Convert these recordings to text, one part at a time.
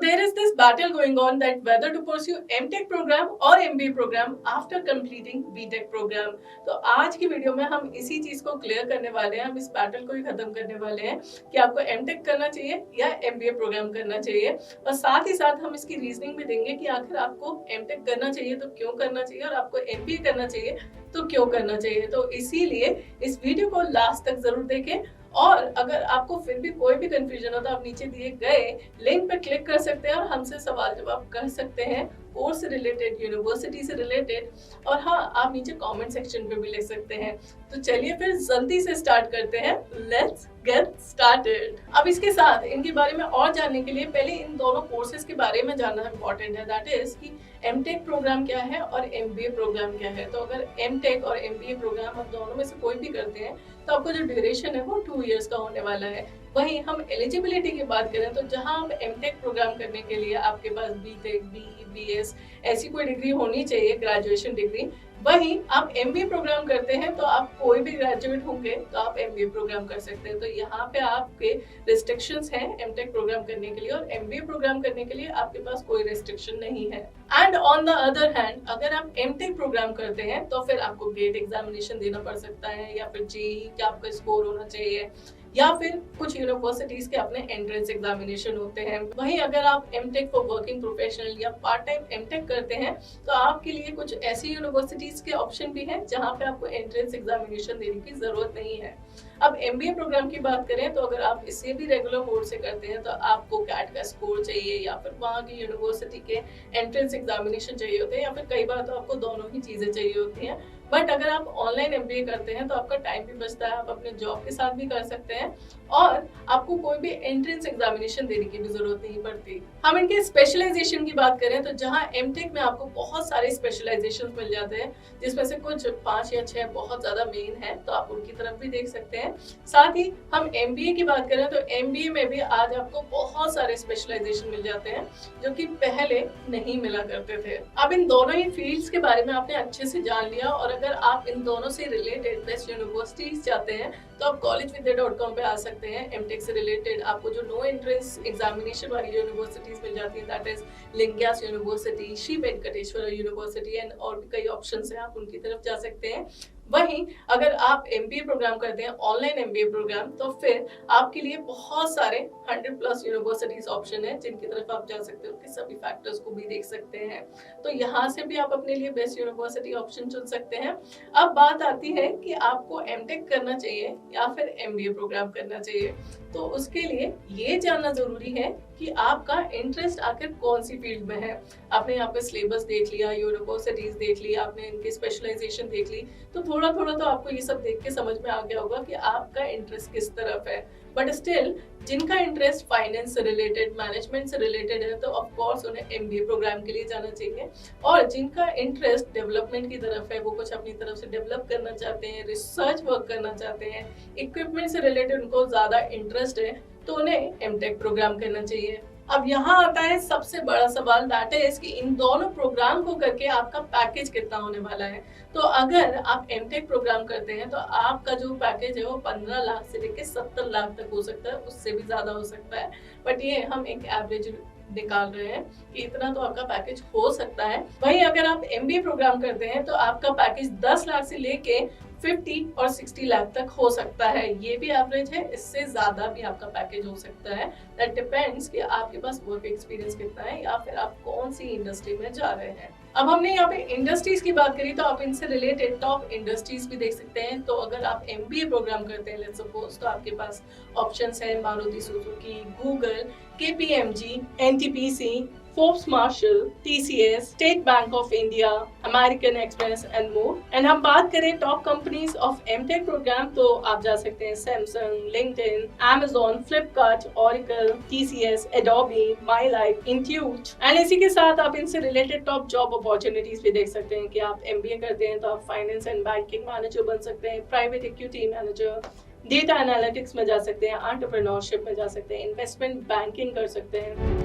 there is this battle going on that whether to pursue MTech program or MBA program after completing BTech program। तो आज की video में हम इसी चीज को क्लियर करने वाले हैं, हम इस बैटल को ही खत्म करने वाले हैं कि आपको MTech करना चाहिए या MBA प्रोग्राम करना चाहिए, और साथ ही साथ हम इसकी रीजनिंग भी देंगे कि आखिर आपको MTech करना चाहिए तो क्यों करना चाहिए, और आपको MBA करना चाहिए तो क्यों करना चाहिए। तो इसीलिए इस वीडियो को लास्ट तक जरूर देखें, और अगर आपको फिर भी कोई भी कंफ्यूजन हो तो आप नीचे दिए गए लिंक पर क्लिक कर सकते हैं और हमसे सवाल जवाब कर सकते हैं, कोर्स से रिलेटेड, यूनिवर्सिटी से रिलेटेड, और हाँ, आप नीचे कमेंट सेक्शन पे भी लिख सकते हैं। तो चलिए फिर जल्दी से स्टार्ट करते हैं, लेट्स गेट स्टार्टेड। अब इसके साथ इनके बारे में और जानने के लिए पहले इन दोनों कोर्सेज के बारे में जानना इम्पोर्टेंट है, दैट इज कि MTech प्रोग्राम क्या है और MBA प्रोग्राम क्या है। तो अगर MTech और MBA प्रोग्राम आप दोनों में से कोई भी करते हैं तो आपको जो ड्यूरेशन है वो 2 इयर्स का होने वाला है। वहीं हम एलिजिबिलिटी की बात करें तो जहां आप MTech प्रोग्राम करने के लिए आपके पास BTech, BE, BS ऐसी कोई डिग्री होनी चाहिए, ग्रेजुएशन डिग्री। वहीं आप MBA प्रोग्राम करते हैं तो आप कोई भी ग्रेजुएट होंगे तो आप MBA प्रोग्राम कर सकते हैं। तो यहाँ पे आपके रिस्ट्रिक्शंस हैं MTech प्रोग्राम करने के लिए, और MBA प्रोग्राम करने के लिए आपके पास कोई रिस्ट्रिक्शन नहीं है। And on the other hand, अगर आप MTech प्रोग्राम करते हैं तो फिर आपको गेट एग्जामिनेशन देना पड़ सकता है, या फिर JEE का आपका स्कोर होना चाहिए, या फिर कुछ यूनिवर्सिटीज के अपने एंट्रेंस एग्जामिनेशन होते हैं। वहीं अगर आप MTech फॉर वर्किंग प्रोफेशनल या पार्ट टाइम MTech करते हैं तो आपके लिए कुछ ऐसी यूनिवर्सिटीज के ऑप्शन भी हैं जहां पे आपको एंट्रेंस एग्जामिनेशन देने की जरूरत नहीं है। अब MBA प्रोग्राम की बात करें तो अगर आप इसे भी रेगुलर मोड से करते हैं तो आपको कैट का स्कोर चाहिए, या फिर वहाँ की यूनिवर्सिटी के एंट्रेंस एग्जामिनेशन चाहिए होते हैं, या फिर कई बार तो आपको दोनों ही चीजें चाहिए होती हैं। बट अगर आप ऑनलाइन MBA करते हैं तो आपका टाइम भी बचता है, आप अपने जॉब के साथ भी कर सकते हैं, और आपको कोई भी एंट्रेंस एग्जामिनेशन देने की भी जरूरत नहीं पड़ती। हम इनके स्पेशलाइजेशन की बात करें तो जहां MTech में आपको बहुत सारे स्पेशलाइजेशन मिल जाते हैं, जिसमें से कुछ 5 या 6 बहुत ज्यादा मेन है, तो आप उनकी तरफ भी देख सकते हैं। साथ ही हम MBA की बात करें तो MBA में भी आज आपको बहुत सारे स्पेशलाइजेशन मिल जाते हैं जो कि पहले नहीं मिला करते थे। अब इन दोनों ही फील्ड्स के बारे में आपने अच्छे से जान लिया, और अगर आप इन दोनों से रिलेटेड बेस्ट यूनिवर्सिटीज चाहते हैं तो आप collegevidya.com पे आ सकते हैं। MTech से रिलेटेड आपको जो नो एंट्रेंस एग्जामिनेशन वाली यूनिवर्सिटीज मिल जाती है, that is Lingayas university, Shri Venkateswara university, and और भी कई ऑप्शंस हैं, आप उनकी तरफ जा सकते हैं। वहीं अगर आप MBA प्रोग्राम करते हैं, ऑनलाइन MBA प्रोग्राम, तो फिर आपके लिए बहुत सारे 100+ यूनिवर्सिटीज ऑप्शन है जिनकी तरफ आप जा सकते हो, उनके सभी फैक्टर्स को भी देख सकते हैं। तो यहाँ से भी आप अपने लिए बेस्ट यूनिवर्सिटी ऑप्शन चुन सकते हैं। अब बात आती है कि आपको MTech करना चाहिए या फिर MBA प्रोग्राम करना चाहिए। तो उसके लिए ये जानना जरूरी है कि आपका इंटरेस्ट आखिर कौन सी फील्ड में है। आपने यहाँ पे सिलेबस देख लिया, यूनिवर्सिटीज देख ली, आपने इनकी स्पेशलाइजेशन देख ली, तो थोड़ा थोड़ा तो आपको ये सब देख के समझ में आ गया होगा कि आपका इंटरेस्ट किस तरफ है। बट स्टिल जिनका इंटरेस्ट फाइनेंस से रिलेटेड, मैनेजमेंट से रिलेटेड है, तो ऑफ कोर्स उन्हें MBA प्रोग्राम के लिए जाना चाहिए। और जिनका इंटरेस्ट डेवलपमेंट की तरफ है, वो कुछ अपनी तरफ से डेवलप करना चाहते हैं, रिसर्च वर्क करना चाहते हैं, इक्विपमेंट से रिलेटेड उनको ज्यादा इंटरेस्ट है, तो उन्हें MTech प्रोग्राम करना चाहिए। अब यहाँ आता है सबसे बड़ा सवाल, दैट इज कि इन दोनों प्रोग्राम को करके आपका पैकेज कितना होने वाला है। तो अगर आप MTech प्रोग्राम करते हैं तो आपका जो पैकेज है वो 15 लाख से लेकर 70 लाख तक हो सकता है, उससे भी ज्यादा हो सकता है, बट ये हम एक एवरेज निकाल रहे हैं कि इतना तो आपका पैकेज हो सकता है। वहीं अगर आप MBA प्रोग्राम करते हैं तो आपका पैकेज 10 लाख से लेके 50 और 60 लाख तक हो सकता है, ये भी एवरेज है, इससे ज्यादा भी आपका पैकेज हो सकता है। दैट डिपेंड्स कि आपके पास वर्क एक्सपीरियंस कितना है, या फिर आप कौन सी इंडस्ट्री में जा रहे हैं। अब हमने यहाँ पे इंडस्ट्रीज की बात करी तो आप इनसे रिलेटेड टॉप इंडस्ट्रीज भी देख सकते हैं। तो अगर आप MBA प्रोग्राम करते हैं, लेट्स सपोज, तो आपके पास ऑप्शंस हैं Maruti Suzuki, Google, KPMG, NTPC, Forbes Marshall, TCS, State Bank of India, American Express and more. And हम बात करें top companies of MTech program तो आप जा सकते हैं Samsung, LinkedIn, Amazon, Flipkart, Oracle, TCS, Adobe, MyLife, Intuit। And इसी के साथ आप इनसे रिलेटेड टॉप जॉब अपॉर्चुनिटीज भी देख सकते हैं कि आप MBA करते हैं तो आप फाइनेंस एंड बैंकिंग मैनेजर बन सकते हैं, private equity manager, data analytics में जा सकते हैं, एंटरप्रेन्योरशिप में जा सकते हैं, इन्वेस्टमेंट बैंकिंग कर सकते हैं,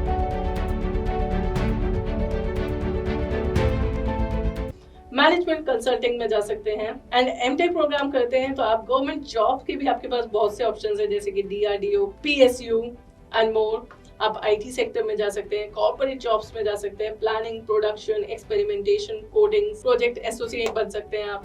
मैनेजमेंट कंसल्टिंग में जा सकते हैं। एंड MTech प्रोग्राम करते हैं तो आप गवर्नमेंट जॉब के भी आपके पास बहुत से ऑप्शंस है, जैसे कि DRDO, PSU एंड मोर। आप आईटी सेक्टर में जा सकते हैं, कॉर्पोरेट जॉब्स में जा सकते हैं, planning, production, experimentation, coding, project associate बन सकते हैं आप।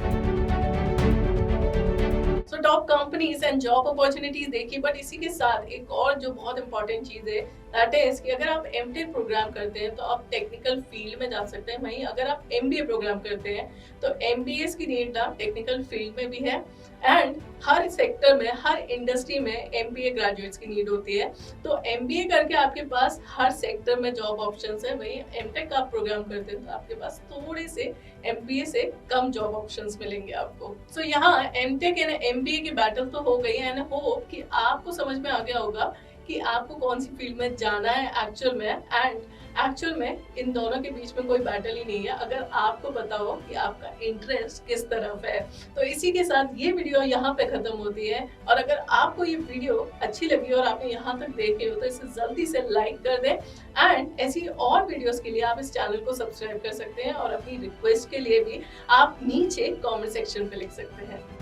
So top companies and job opportunities देखिए, बट इसी के साथ एक और जो बहुत इंपॉर्टेंट चीज है दैट इज कि अगर आप एमटेक प्रोग्राम करते हैं तो आप टेक्निकल फील्ड में जा सकते हैं। वहीं अगर आप एमबीए प्रोग्राम करते हैं तो एमबीए की नीड ना टेक्निकल फील्ड में भी है, एंड हर सेक्टर में, हर इंडस्ट्री में एमबीए ग्रेजुएट्स की नीड होती है। तो एमबीए करके आपके पास हर सेक्टर में जॉब ऑप्शंस है। वहीं एमटेक का आप प्रोग्राम करते हैं तो आपके पास थोड़े से एमबीए से कम जॉब ऑप्शंस मिलेंगे आपको। सो यहाँ एमटेक एंड एमबीए की बैटल तो हो गई है, एंड होप कि आपको समझ में आ गया होगा कि आपको कौन सी फील्ड में जाना है एक्चुअल में। एंड एक्चुअल में इन दोनों के बीच में कोई बैटल ही नहीं है, अगर आपको पता हो कि आपका इंटरेस्ट किस तरफ है। तो इसी के साथ ये वीडियो यहाँ पे खत्म होती है, और अगर आपको ये वीडियो अच्छी लगी और आपने यहाँ तक देखे हो तो इसे जल्दी से लाइक कर दें, एंड ऐसी और वीडियोस के लिए आप इस चैनल को सब्सक्राइब कर सकते हैं, और अपनी रिक्वेस्ट के लिए भी आप नीचे कमेंट सेक्शन पे लिख सकते हैं।